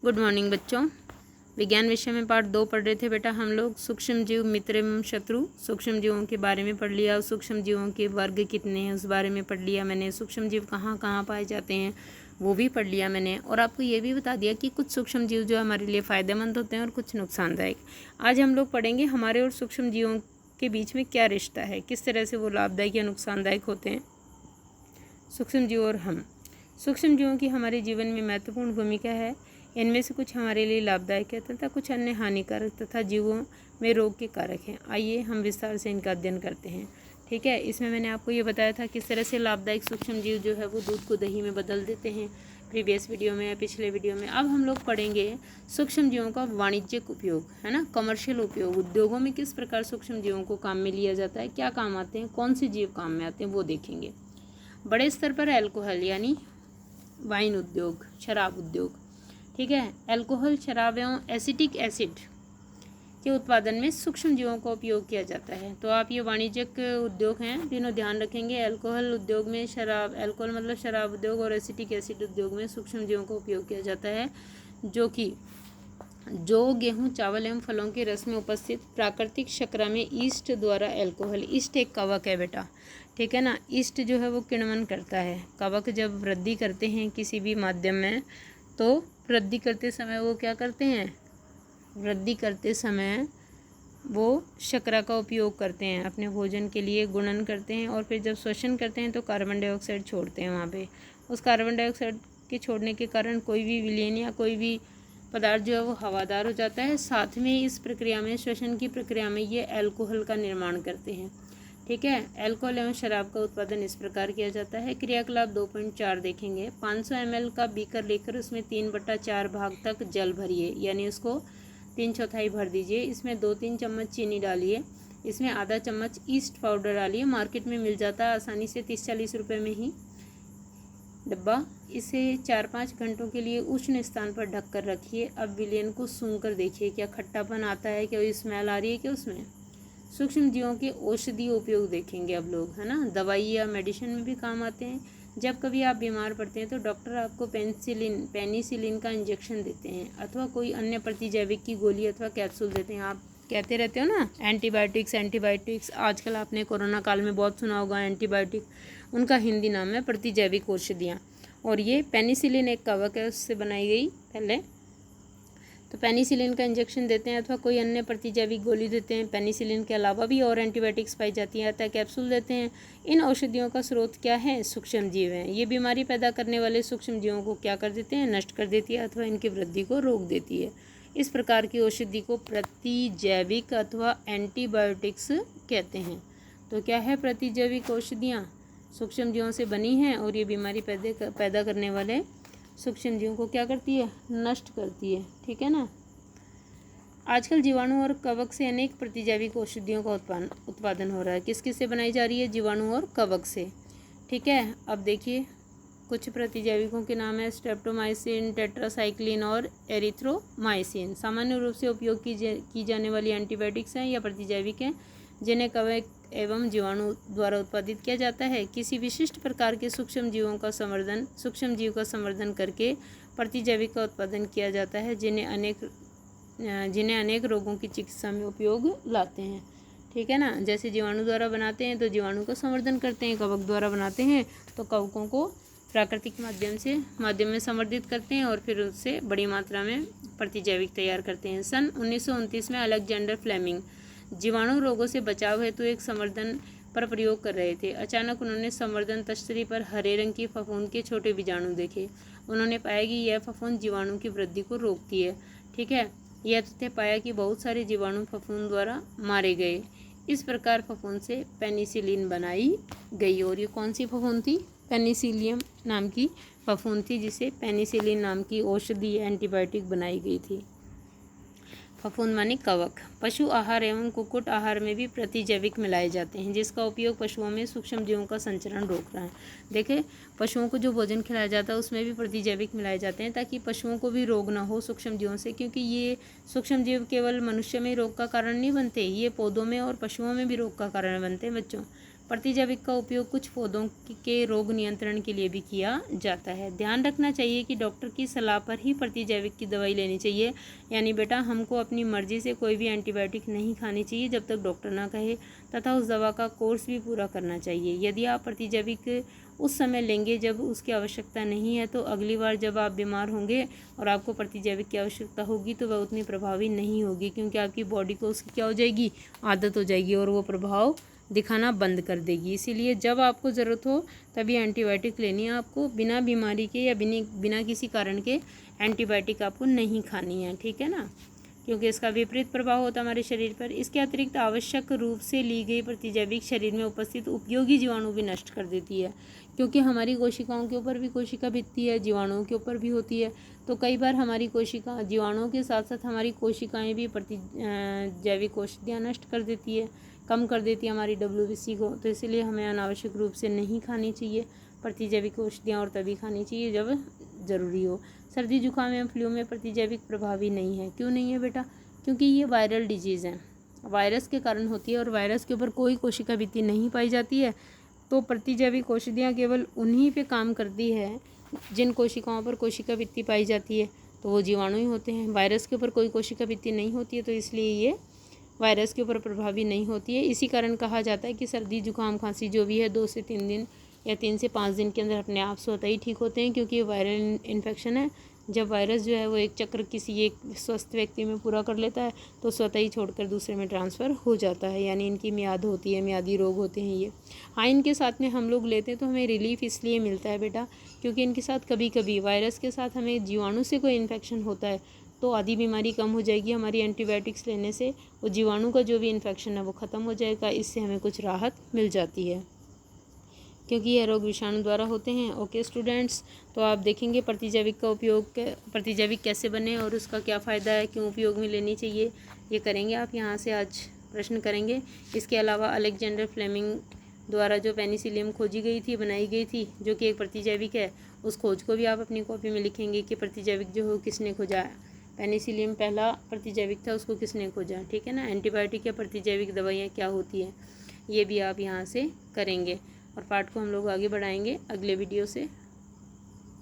Good morning बच्चों। विज्ञान विषय में पाठ 2 पढ़ रहे थे बेटा हम लोग। सूक्ष्म जीव मित्र एवं शत्रु, सूक्ष्म जीवों के बारे में पढ़ लिया। सूक्ष्म जीवों के वर्ग कितने हैं उस बारे में पढ़ लिया मैंने। सूक्ष्म जीव कहाँ कहाँ पाए जाते हैं वो भी पढ़ लिया मैंने। और आपको ये भी बता दिया कि कुछ सूक्ष्म जीव जो हमारे लिए फ़ायदेमंद होते हैं और कुछ नुकसानदायक। आज हम लोग पढ़ेंगे हमारे और सूक्ष्म जीवों के बीच में क्या रिश्ता है, किस तरह से वो लाभदायक या नुकसानदायक होते हैं। सूक्ष्म जीव और हम। सूक्ष्म जीवों की हमारे जीवन में महत्वपूर्ण भूमिका है। इनमें से कुछ हमारे लिए लाभदायक है तथा कुछ अन्य हानिकारक तथा जीवों में रोग के कारक हैं। आइए हम विस्तार से इनका अध्ययन करते हैं। ठीक है, इसमें मैंने आपको ये बताया था किस तरह से लाभदायक सूक्ष्म जीव जो है वो दूध को दही में बदल देते हैं, प्रीवियस वीडियो में या पिछले वीडियो में। अब हम लोग पढ़ेंगे सूक्ष्म जीवों का वाणिज्यिक उपयोग, है ना, कमर्शियल उपयोग। उद्योगों में किस प्रकार सूक्ष्म जीवों को काम में लिया जाता है, क्या काम आते हैं, कौन से जीव काम में आते हैं वो देखेंगे। बड़े स्तर पर अल्कोहल यानी वाइन उद्योग, शराब उद्योग। ठीक है, अल्कोहल, शराब एवं एसिटिक एसिड के उत्पादन में सूक्ष्म जीवों का उपयोग किया जाता है। तो आप ये वाणिज्यिक उद्योग हैं तीनों ध्यान रखेंगे। अल्कोहल उद्योग में शराब, अल्कोहल मतलब शराब उद्योग, और एसिटिक एसिड उद्योग में सूक्ष्म जीवों का उपयोग किया जाता है, जो गेहूं, चावल एवं फलों के रस में उपस्थित प्राकृतिक शर्करा में ईस्ट द्वारा अल्कोहल। ईस्ट एक कवक है बेटा, ठीक है ना। ईस्ट जो है वो किण्वन करता है। कवक जब वृद्धि करते हैं किसी भी माध्यम में तो वृद्धि करते समय वो क्या करते हैं, वृद्धि करते समय वो शर्करा का उपयोग करते हैं अपने भोजन के लिए, गुणन करते हैं, और फिर जब श्वसन करते हैं तो कार्बन डाइऑक्साइड छोड़ते हैं वहाँ पे। उस कार्बन डाइऑक्साइड के छोड़ने के कारण कोई भी विलयन या कोई भी पदार्थ जो है वो हवादार हो जाता है। साथ में इस प्रक्रिया में, श्वसन की प्रक्रिया में, ये अल्कोहल का निर्माण करते हैं। ठीक है, अल्कोहल एवं शराब का उत्पादन इस प्रकार किया जाता है। क्रियाकलाप 2.4 देखेंगे। 500 ml का बीकर लेकर उसमें 3/4 भाग तक जल भरिए, यानी उसको 3/4 भर दीजिए। इसमें 2-3 चम्मच चीनी डालिए, इसमें आधा चम्मच ईस्ट पाउडर डालिए। मार्केट में मिल जाता है आसानी से 30-40 रुपये में ही डब्बा। इसे 4-5 घंटों के लिए उष्ण स्थान पर ढक कर रखिए। अब विलयन को सूंघ कर देखिए, क्या खट्टापन आता है, क्या स्मेल आ रही है क्या उसमें। सूक्ष्म जीवों के औषधीय उपयोग देखेंगे अब लोग, है ना। दवाई या मेडिसिन में भी काम आते हैं। जब कभी आप बीमार पड़ते हैं तो डॉक्टर आपको पेनिसिलिन का इंजेक्शन देते हैं, अथवा कोई अन्य प्रतिजैविक की गोली अथवा कैप्सूल देते हैं। आप कहते रहते हो ना एंटीबायोटिक्स। आजकल आपने कोरोना काल में बहुत सुना होगा एंटीबायोटिक, उनका हिंदी नाम है प्रतिजैविक औषधियाँ। और ये पेनिसिलिन एक कवक है, उससे बनाई गई पहले। तो पेनिसिलिन का इंजेक्शन देते हैं अथवा कोई अन्य प्रतिजैविक गोली देते हैं। पेनिसिलिन के अलावा भी और एंटीबायोटिक्स पाई जाती हैं, अतः कैप्सूल देते हैं। इन औषधियों का स्रोत क्या है, सूक्ष्म जीव हैं। ये बीमारी पैदा करने वाले सूक्ष्म जीवों को क्या कर देते हैं, नष्ट कर देती है अथवा इनकी वृद्धि को रोक देती है। इस प्रकार की औषधि को प्रतिजैविक अथवा एंटीबायोटिक्स कहते हैं। तो क्या है, प्रतिजैविक औषधियाँ सूक्ष्म जीवों से बनी हैं और ये बीमारी पैदा करने वाले सूक्ष्म जीवों को क्या करती है, नष्ट करती है। ठीक है ना। आजकल जीवाणु और कवक से अनेक प्रतिजैविक औषधियों का उत्पादन हो रहा है। किस किस से बनाई जा रही है, जीवाणु और कवक से। ठीक है, अब देखिए कुछ प्रतिजैविकों के नाम है स्ट्रेप्टोमाइसिन, टेट्रासाइक्लिन और एरिथ्रोमाइसिन। सामान्य रूप से उपयोग की जाने वाली एंटीबायोटिक्स हैं या प्रतिजैविक हैं जिन्हें कवक एवं जीवाणु द्वारा उत्पादित किया जाता है। किसी विशिष्ट प्रकार के सूक्ष्म जीव का संवर्धन करके प्रतिजैविक का उत्पादन किया जाता है, जिन्हें अनेक रोगों की चिकित्सा में उपयोग लाते हैं। ठीक है ना। जैसे जीवाणु द्वारा बनाते हैं तो जीवाणु का संवर्धन करते हैं, कवक द्वारा बनाते हैं तो कवकों को प्राकृतिक माध्यम में संवर्धित करते हैं और फिर उससे बड़ी मात्रा में प्रतिजैविक तैयार करते हैं। सन 1929 में अलेक्जेंडर फ्लेमिंग जीवाणु रोगों से बचाव हेतु एक संवर्धन पर प्रयोग कर रहे थे। अचानक उन्होंने संवर्धन तश्तरी पर हरे रंग की फफूंद के छोटे बीजाणु देखे। उन्होंने पाया कि यह फफूंद जीवाणु की वृद्धि को रोकती है। ठीक है, यह तथ्य पाया कि बहुत सारे जीवाणु फफूंद द्वारा मारे गए। इस प्रकार फफूंद से पेनिसिलिन बनाई गई। और ये कौन सी फफूंद थी, पेनिसिलियम नाम की फफूंद थी, जिसे पेनिसिलिन नाम की औषधि एंटीबायोटिक बनाई गई थी। फफूंद माने कवक। पशु आहार एवं कुक्कुट आहार में भी प्रतिजैविक मिलाए जाते हैं, जिसका उपयोग पशुओं में सूक्ष्म जीवों का संचरण रोक रहा है। देखें, पशुओं को जो भोजन खिलाया जाता है उसमें भी प्रतिजैविक मिलाए जाते हैं ताकि पशुओं को भी रोग ना हो सूक्ष्म जीवों से, क्योंकि ये सूक्ष्म जीव केवल मनुष्य में रोग का कारण नहीं बनते, ये पौधों में और पशुओं में भी रोग का कारण बनते हैं बच्चों। प्रतिजैविक का उपयोग कुछ पौधों के रोग नियंत्रण के लिए भी किया जाता है। ध्यान रखना चाहिए कि डॉक्टर की सलाह पर ही प्रतिजैविक की दवाई लेनी चाहिए। यानी बेटा हमको अपनी मर्जी से कोई भी एंटीबायोटिक नहीं खानी चाहिए जब तक डॉक्टर ना कहे, तथा उस दवा का कोर्स भी पूरा करना चाहिए। यदि आप प्रतिजैविक उस समय लेंगे जब उसकी आवश्यकता नहीं है, तो अगली बार जब आप बीमार होंगे और आपको प्रतिजैविक की आवश्यकता होगी तो वह उतनी प्रभावी नहीं होगी, क्योंकि आपकी बॉडी को उसकी क्या हो जाएगी, आदत हो जाएगी और वो प्रभाव दिखाना बंद कर देगी। इसीलिए जब आपको ज़रूरत हो तभी एंटीबायोटिक लेनी है आपको, बिना बीमारी के या बिना किसी कारण के एंटीबायोटिक आपको नहीं खानी है, ठीक है ना, क्योंकि इसका विपरीत प्रभाव होता है हमारे शरीर पर। इसके अतिरिक्त आवश्यक रूप से ली गई प्रतिजैविक शरीर में उपस्थित उपयोगी जीवाणु भी नष्ट कर देती है, क्योंकि हमारी कोशिकाओं के ऊपर भी कोशिका भित्ति है, जीवाणुओं के ऊपर भी होती है। तो कई बार हमारी कोशिका जीवाणुओं के साथ साथ हमारी कोशिकाएं भी जैविक औषधियाँ नष्ट कर देती है, कम कर देती है हमारी WBC को। तो इसलिए हमें अनावश्यक रूप से नहीं खानी चाहिए प्रतिजैविक औषधियाँ, और तभी खानी चाहिए जब ज़रूरी हो। सर्दी जुकाम एवं फ्लू में प्रतिजैविक प्रभावी नहीं है। क्यों नहीं है बेटा? क्योंकि ये वायरल डिजीज़ है, वायरस के कारण होती है और वायरस के ऊपर कोई कोशिका भित्ति नहीं पाई जाती है। तो प्रतिजैविक औषधियाँ केवल उन्हीं पे काम करती है जिन कोशिकाओं पर कोशिका भित्ति पाई जाती है, तो वो जीवाणु ही होते हैं। वायरस के ऊपर कोई कोशिका भित्ति नहीं होती है, तो इसलिए ये वायरस के ऊपर प्रभावी नहीं होती है। इसी कारण कहा जाता है कि सर्दी जुकाम खांसी जो भी है 2 से 3 दिन या 3 से 5 दिन के अंदर अपने आप स्वतः ही ठीक होते हैं, क्योंकि ये वायरल इन्फेक्शन है। जब वायरस जो है वो एक चक्र किसी एक स्वस्थ व्यक्ति में पूरा कर लेता है तो स्वतः ही छोड़कर दूसरे में ट्रांसफ़र हो जाता है, यानी इनकी मियाद होती है, मियादी रोग होते हैं ये। हाँ, इनके साथ में हम लोग लेते हैं तो हमें रिलीफ इसलिए मिलता है बेटा, क्योंकि इनके साथ कभी कभी वायरस के साथ हमें जीवाणु से कोई इन्फेक्शन होता है तो आधी बीमारी कम हो जाएगी हमारी एंटीबायोटिक्स लेने से, वो जीवाणु का जो भी इन्फेक्शन है वो ख़त्म हो जाएगा। इससे हमें कुछ राहत मिल जाती है, क्योंकि यह रोग विषाणु द्वारा होते हैं। ओके स्टूडेंट्स, तो आप देखेंगे प्रतिजैविक का उपयोग, प्रतिजैविक कैसे बने और उसका क्या फ़ायदा है, क्यों उपयोग में लेनी चाहिए, ये करेंगे आप यहाँ से आज प्रश्न करेंगे। इसके अलावा अलेक्जेंडर फ्लेमिंग द्वारा जो पेनिसिलियम खोजी गई थी, बनाई गई थी, जो कि एक प्रतिजैविक है, उस खोज को भी आप अपनी कॉपी में लिखेंगे कि प्रतिजैविक जो हो किसने खोजा है। पेनिसिलियम पहला प्रतिजैविक था, उसको किसने खोजा, ठीक है ना। एंटीबायोटिक या प्रतिजैविक दवाइयाँ क्या होती हैं, ये भी आप यहाँ से करेंगे और पाठ को हम लोग आगे बढ़ाएंगे अगले वीडियो से।